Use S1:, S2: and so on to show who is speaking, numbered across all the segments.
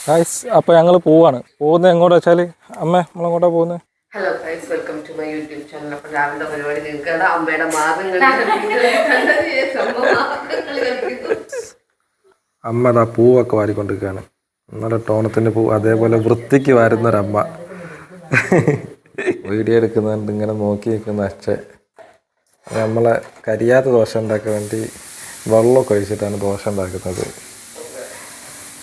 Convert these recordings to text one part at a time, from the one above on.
S1: Guys അപ്പോൾ ഞങ്ങൾ പോവാണ്. പോകുന്നത് എങ്ങോട്ടാ വെച്ചാൽ അമ്മ നമ്മളെങ്ങോട്ടാ പോകുന്നത്?
S2: Hello guys, welcome to my YouTube channel. അപ്പോൾ രാവിലെ പരിപാടി നിങ്ങൾക്ക് അമ്മയുടെ മാർഗങ്ങൾ
S1: അമ്മ അതാ പൂവൊക്കെ വാരിക്കൊണ്ടിരിക്കുകയാണ്. നല്ല ടോണത്തിൻ്റെ പൂ, അതേപോലെ വൃത്തിക്ക് വാരുന്നൊരമ്മ. വീഡിയോ എടുക്കുന്നുണ്ട് ഇങ്ങനെ നോക്കി നിൽക്കുന്ന അച്ഛൻ. നമ്മളെ കരിയാത്ത ദോശ ഉണ്ടാക്കാൻ വേണ്ടി വെള്ളമൊക്കെ ഒഴിച്ചിട്ടാണ് ദോശ ഉണ്ടാക്കുന്നത്.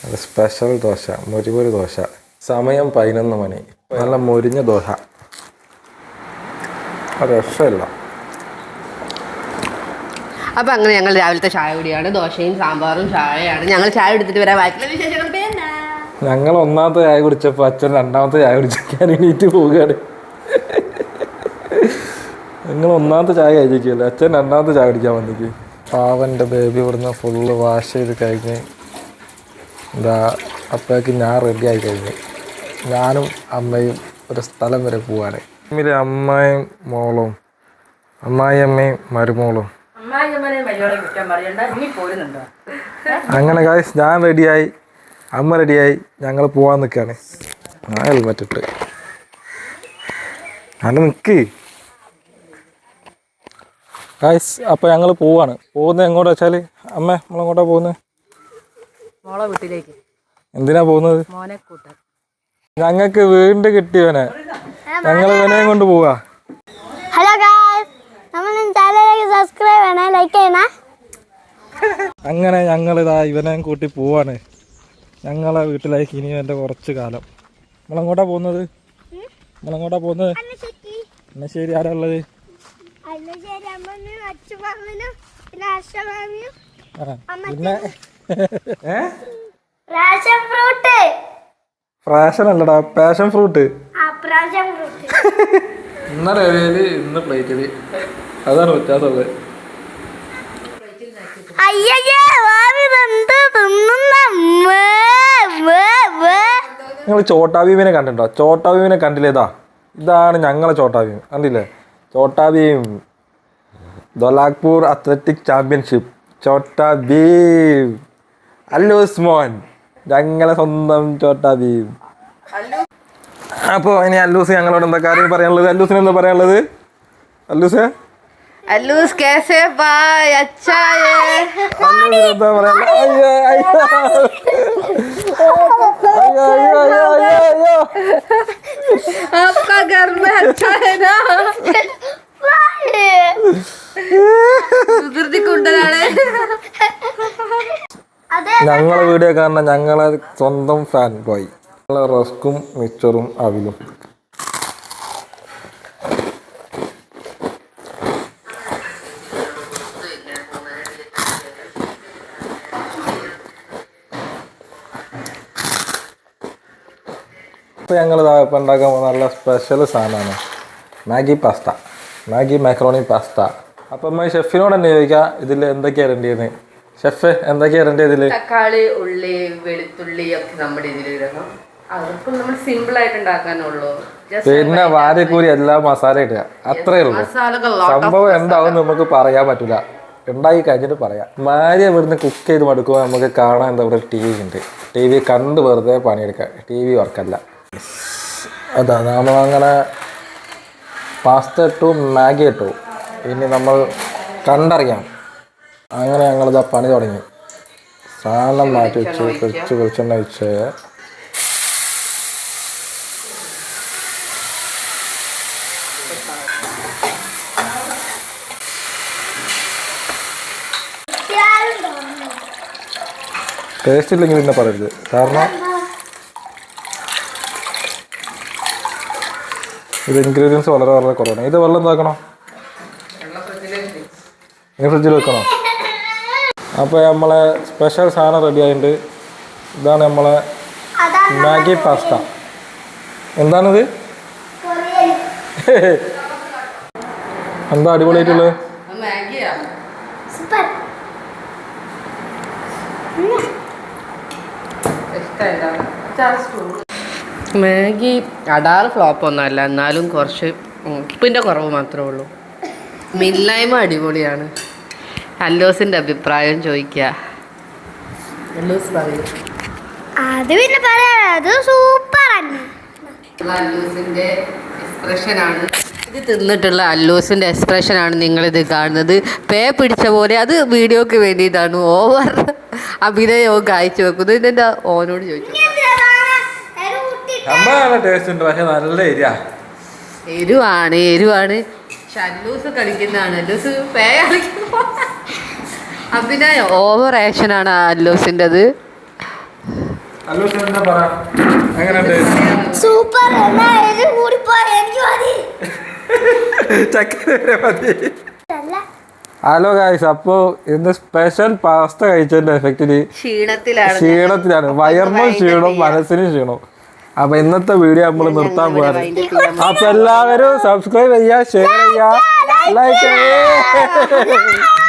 S1: അത് സ്പെഷ്യൽ ദോശ, മൊരിമൊരി ദോശ. സമയം 11 മണി. നല്ല മൊരിഞ്ഞ ദോശ, രസമില്ല.
S2: അപ്പോൾ അങ്ങനെ ഞങ്ങൾ രാവിലത്തെ ചായ കുടിയാണ്. ദോശയും സാമ്പാറും ചായയാണ്. ഞങ്ങൾ ചായ എടുത്തിട്ട് വരാൻ ബാക്കിയുള്ള വിശേഷങ്ങൾ.
S1: ഞങ്ങൾ ഒന്നാമത്തെ ചായ കുടിച്ചപ്പോൾ അച്ഛൻ രണ്ടാമത്തെ ചായ കുടിക്കാൻ എണീറ്റ് പോവുകയാണ്. നിങ്ങൾ ഒന്നാമത്തെ ചായ കഴിക്കുമല്ലോ, അച്ഛൻ രണ്ടാമത്തെ ചായ കുടിക്കാൻ വന്നിക്ക്. പാവൻ്റെ ബേബി ഇവിടുന്ന് ഫുള്ള് വാഷ് ചെയ്ത് കഴിഞ്ഞ് എന്താ അപ്പോഴേക്ക് ഞാൻ റെഡി ആയി കഴിഞ്ഞു. ഞാനും അമ്മയും ഒരു സ്ഥലം വരെ പോവാണ്. ഇതിലെ അമ്മയും മോളും, അമ്മായിയമ്മയും മരുമോളും. അങ്ങനെ ഗൈസ് ഞാൻ റെഡിയായി, അമ്മ റെഡിയായി, ഞങ്ങൾ പോവാൻ നിൽക്കുകയാണ്. ആ ഹെൽമെറ്റ് ഇട്ട് നല്ല നിൽക്ക് ഗൈസ്. അപ്പോൾ ഞങ്ങൾ പോവാണ്. പോകുന്നത് എങ്ങോട്ടാ വെച്ചാൽ അമ്മ നമ്മളെങ്ങോട്ടാ പോകുന്നത്?
S2: മോളെ വീട്ടിലേക്ക്.
S1: എന്തിനാ പോകുന്നത്?
S2: മോനെ കൂട്ടാൻ.
S1: ഞങ്ങൾക്ക് വീണ്ടും കിട്ടിയവനെ, ഞങ്ങൾ ഇവനെയും കൊണ്ട് പോവാ.
S3: ഹലോ ഗായ്സ്, നമ്മൾ ചാനലിലേക്ക് സബ്സ്ക്രൈബ് ചെയ്യണേ, ലൈക്ക് ചെയ്യണേ.
S1: അങ്ങനെ ഞങ്ങളിതാ ഇവനെയും കൂട്ടി പോവാണ് ഞങ്ങളെ വീട്ടിലേക്ക്. ഇനി എൻ്റെ കുറച്ച് കാലം. നമ്മളെങ്ങോട്ടാ പോകുന്നത്? നമ്മളെങ്ങോട്ടാ പോകുന്നത്? എന്നാ ശരി. ആരാ ഉള്ളത്? പിന്നെ ഫ്രാഷൻ അല്ലടാ, പാഷൻ ഫ്രൂട്ട്. ഇന്നലെ അവിയല്, ഇന്ന് പ്ലേറ്റില്. അതാണ് വ്യത്യാസമുള്ളത്. നിങ്ങൾ ചോട്ടാ ഭീമിനെ കണ്ടിട്ടുണ്ടോ? ചോട്ടാ ഭീമിനെ കണ്ടില്ലേ? ഇതാണ് ഞങ്ങളെ ചോട്ടാ ഭീം. കണ്ടില്ലേ? ചോട്ടാ ഭീം ധോലാക്പൂർ അത്ലറ്റിക് ചാമ്പ്യൻഷിപ്പ്. ചോട്ടാ ഭീം അല്ലൂസ് മോൻ, ഞങ്ങളെ സ്വന്തം ചോട്ടാ ഭീം. അപ്പോൾ ഇനി അല്ലൂസ് ഞങ്ങളോട് എന്താ കാര്യം പറയാനുള്ളത്? അല്ലൂസിന് എന്താ പറയാനുള്ളത്? അല്ലൂസ്
S2: അല്ലൂസ് कैसे भाई? अच्छा है.
S1: എന്താ പറയാനുള്ളത്?
S2: आपका घर में अच्छा है ना?
S1: ഞങ്ങളെ വീഡിയോ കാണുന്ന ഞങ്ങളെ സ്വന്തം ഫാൻ ബോയ്. ഞങ്ങളെ റസ്കും മിച്ചറും അവിലും. ഇപ്പോൾ ഞങ്ങൾ ഇപ്പം ഉണ്ടാക്കാൻ പോകുന്ന നല്ല സ്പെഷ്യൽ സാധനമാണ് Maggi pasta, Maggi macaroni pasta. അപ്പം നമ്മൾ ഷെഫിനോട് തന്നെ ചോദിക്കാം ഇതിൽ എന്തൊക്കെയാണ് ഇടേണ്ടതെന്ന്. ഷെഫ് എന്തൊക്കെയാണ് ഇടേണ്ടത് ഇതിൽ?
S2: തക്കാളി, ഉള്ളി, വെളുത്തുള്ളി ഒക്കെ നമ്മുടെ ഇതിലിടണം. അതൊക്കെ നമ്മൾ സിമ്പിൾ ആയിട്ട് ഉണ്ടാക്കാനുള്ളൂ.
S1: പിന്നെ വാരിക്കൂരി എല്ലാ മസാല ഇടുക, അത്രേ ഉള്ളൂ. സംഭവം എന്താവും നമുക്ക് പറയാൻ പറ്റില്ല, ഉണ്ടാക്കി കഴിഞ്ഞിട്ട് പറയാം. ഭാര്യ ഇവിടുന്ന് കുക്ക് ചെയ്ത് മടുക്കുമ്പോൾ നമുക്ക് കാണാൻ എന്താ ഇവിടെ ടി വി ഉണ്ട്. ടി വി കണ്ട് വെറുതെ പണിയെടുക്കുക, ടി വി വർക്കല്ല. അതാ നമ്മളങ്ങനെ പാസ്ത ഇട്ടു, മാഗി ഇട്ടു. ഇനി നമ്മൾ കണ്ടറിയാം. അങ്ങനെ ഞങ്ങളിതാ പണി തുടങ്ങി. സാധനം മാറ്റി വെച്ച് കുറച്ച് വെളിച്ചെണ്ണ വെച്ച് ടേസ്റ്റ് ഇല്ലെങ്കിൽ പിന്നെ പറയരുത്. കാരണം ഇത് ഇൻഗ്രീഡിയൻസ് വളരെ വളരെ കുറവാണ്. ഇത് വെള്ളം എന്താക്കണോ? ഇനി ഫ്രിഡ്ജിൽ വെക്കണോ? അപ്പോൾ നമ്മളെ സ്പെഷ്യൽ സാധനം റെഡി ആയിട്ടുണ്ട്. ഇതാണ് നമ്മളെ മാഗി പാസ്ത. എന്താണിത്? എന്താ അടിപൊളിയായിട്ടുള്ളത്?
S2: മാഗി അടാറ് ഫ്ലോപ്പ് ഒന്നുമല്ല, എന്നാലും കുറച്ച് ഉപ്പിൻ്റെ കുറവ് മാത്രമേ ഉള്ളൂ. മില്ലായ്മ അടിപൊളിയാണ്. അല്ലോസിൻ്റെ അഭിപ്രായം ചോദിക്കുക. അല്ലോസ് പറയൂ.
S3: അത് പിന്നെ പറയാ അത് സൂപ്പർ ആണ്.
S2: അല്ലൂസിന്റെ എക്സ്പ്രഷൻ ആണ് ഇത്. തിന്നിട്ടുള്ള അല്ലൂസിന്റെ എക്സ്പ്രഷൻ ആണ് നിങ്ങളിത് കാണുന്നത്. പേ പിടിച്ച പോലെ അത് വീഡിയോക്ക് വേണ്ടിയിട്ടാണ് ഓവർ അഭിനയവും കാഴ്ച വെക്കുന്നത്. ഇതെന്താ ഓനോട് ചോദിച്ചു.
S1: ടേസ്റ്റ് ഉണ്ട്, പക്ഷെ നല്ല
S2: എരിവാണ്. പക്ഷെ അല്ലൂസ് കളിക്കുന്നതാണ്. അല്ലൂസ് പേ കളിക്കുമ്പോ അഭിനയം ഓവർ ആക്ഷൻ ആണ് അല്ലൂസിൻ്റെത്.
S3: സൂപ്പർ.
S1: ഹലോ ഗായ്സ്, അപ്പോ ഇന്ന് സ്പെഷ്യൽ പാസ്ത കഴിച്ചതിന്റെ എഫക്റ്റില് ക്ഷീണത്തിലാണ്. വയറിനും ക്ഷീണവും മനസ്സിനും ക്ഷീണവും. അപ്പൊ ഇന്നത്തെ വീഡിയോ നമ്മൾ നിർത്താൻ പോകാറ്. അപ്പൊ എല്ലാവരും സബ്സ്ക്രൈബ് ചെയ്യുക, ഷെയർ ചെയ്യുക, ലൈക്ക് ചെയ്യുക.